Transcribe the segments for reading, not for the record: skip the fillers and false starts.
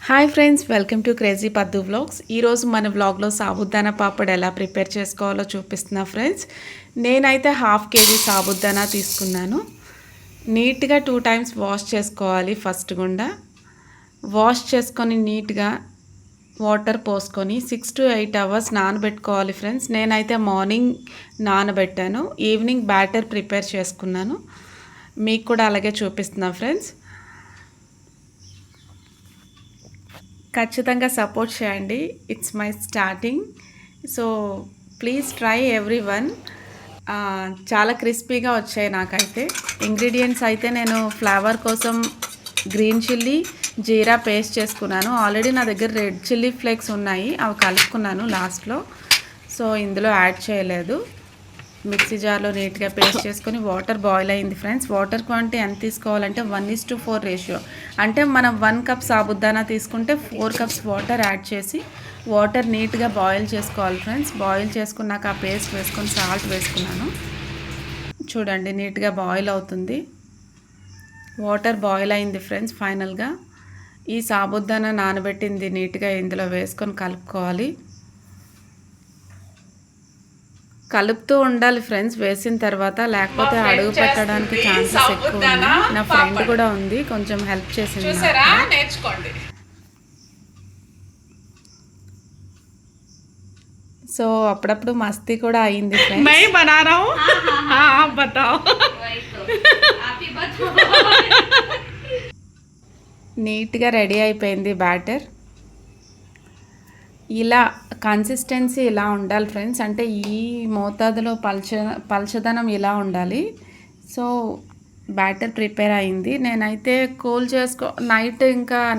Hi friends, welcome to crazy పద్దు vlogs. ఈరోజు మన వ్లాగ్లో సాబుదానా పాపడ్ ఎలా ప్రిపేర్ చేసుకోవాలో చూపిస్తున్నా ఫ్రెండ్స్. నేనైతే 1/2 kg సాబుదానా తీసుకున్నాను. నీట్గా 2 times వాష్ చేసుకోవాలి. ఫస్ట్ గుండా వాష్ చేసుకొని నీట్గా వాటర్ పోసుకొని 6 to 8 hours నానబెట్టుకోవాలి ఫ్రెండ్స్. నేనైతే మార్నింగ్ నానబెట్టాను, ఈవినింగ్ బ్యాటర్ ప్రిపేర్ చేసుకున్నాను. మీకు కూడా అలాగే చూపిస్తున్నా ఫ్రెండ్స్. ఖచ్చితంగా సపోర్ట్ చేయండి. It's my starting, so please try every one. చాలా క్రిస్పీగా వచ్చాయి నాకైతే. ఇంగ్రీడియంట్స్ అయితే నేను ఫ్లేవర్ కోసం గ్రీన్ చిల్లీ, జీరా పేస్ట్ చేసుకున్నాను. ఆల్రెడీ నా దగ్గర రెడ్ చిల్లీ ఫ్లేక్స్ ఉన్నాయి, అవి కలుపుకున్నాను లాస్ట్లో. సో ఇందులో యాడ్ చేయలేదు. మిక్సీ జార్లో నీట్గా పేస్ట్ చేసుకొని వాటర్ బాయిల్ అయింది ఫ్రెండ్స్. వాటర్ క్వాంటిటీ ఎంత తీసుకోవాలంటే 1:4 రేషియో. అంటే మనం 1 cup సాబుదానా తీసుకుంటే 4 cups వాటర్ యాడ్ చేసి వాటర్ నీట్గా బాయిల్ చేసుకోవాలి ఫ్రెండ్స్. బాయిల్ చేసుకున్నాక ఆ పేస్ట్ వేసుకొని సాల్ట్ వేసుకున్నాను. చూడండి నీట్గా బాయిల్ అవుతుంది. వాటర్ బాయిల్ అయింది ఫ్రెండ్స్. ఫైనల్గా ఈ సాబుదానా నానబెట్టింది నీట్గా ఇందులో వేసుకొని కలుపుకోవాలి. కలుపుతూ ఉండాలి ఫ్రెండ్స్ వేసిన తర్వాత, లేకపోతే అడుగు పెట్టడానికి ఛాన్సెస్ ఎక్కువ ఉన్నాయి. నా ఫ్రెండ్ కూడా ఉంది, కొంచెం హెల్ప్ చేసింది. నేర్చుకోండి. సో అప్పుడప్పుడు మస్తీ కూడా అయింది ఫ్రెండ్స్. నీట్గా రెడీ అయిపోయింది బ్యాటర్. ఇలా కన్సిస్టెన్సీ ఇలా ఉండాలి ఫ్రెండ్స్. అంటే ఈ మోతాదులో పల్చదనం ఇలా ఉండాలి. సో బ్యాటర్ ప్రిపేర్ అయింది. నేనైతే కూల్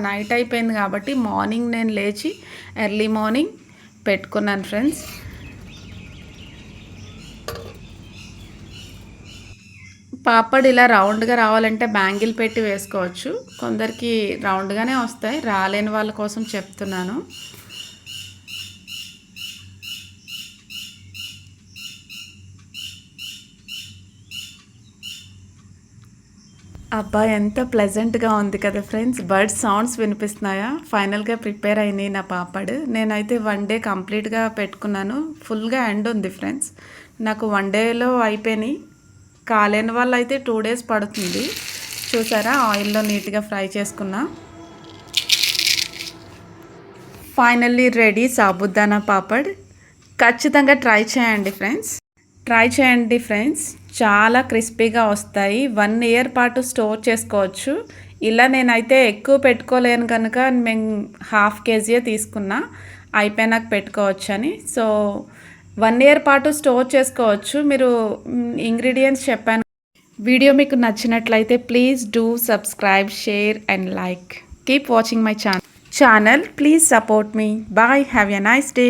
నైట్ అయిపోయింది కాబట్టి మార్నింగ్ నేను లేచి ఎర్లీ మార్నింగ్ పెట్టుకున్నాను ఫ్రెండ్స్. పాపడ్ ఇలా రౌండ్గా రావాలంటే బ్యాంగిల్ పెట్టి వేసుకోవచ్చు. కొందరికి రౌండ్గానే వస్తాయి, రాలేని వాళ్ళ కోసం చెప్తున్నాను. అబ్బా, ఎంత ప్లెజెంట్గా ఉంది కదా ఫ్రెండ్స్. Bird sounds వినిపిస్తున్నాయా? ఫైనల్గా ప్రిపేర్ అయినాయి నా పాపడ్. నేనైతే 1 day కంప్లీట్గా పెట్టుకున్నాను. ఫుల్గా ఎండ్ ఉంది ఫ్రెండ్స్. నాకు 1 dayలో అయిపోయినాయి. కాలేని వాళ్ళు అయితే 2 days పడుతుంది. చూసారా, ఆయిల్లో నీట్గా ఫ్రై చేసుకున్నా. Finally ready sabudana papad. ఖచ్చితంగా ట్రై చేయండి ఫ్రెండ్స్. చాలా క్రిస్పీగా వస్తాయి. 1 year పాటు స్టోర్ చేసుకోవచ్చు. ఇలా నేనైతే ఎక్కువ పెట్టుకోలేను కనుక మేము 1/2 kg తీసుకున్నా, అయిపోయినాక పెట్టుకోవచ్చు అని. సో 1 year పాటు స్టోర్ చేసుకోవచ్చు. మీరు ఇంగ్రీడియంట్స్ చెప్పాను. వీడియో మీకు నచ్చినట్లయితే please do subscribe, share and like. Keep watching my channel. Please support me. Bye. Have a nice day.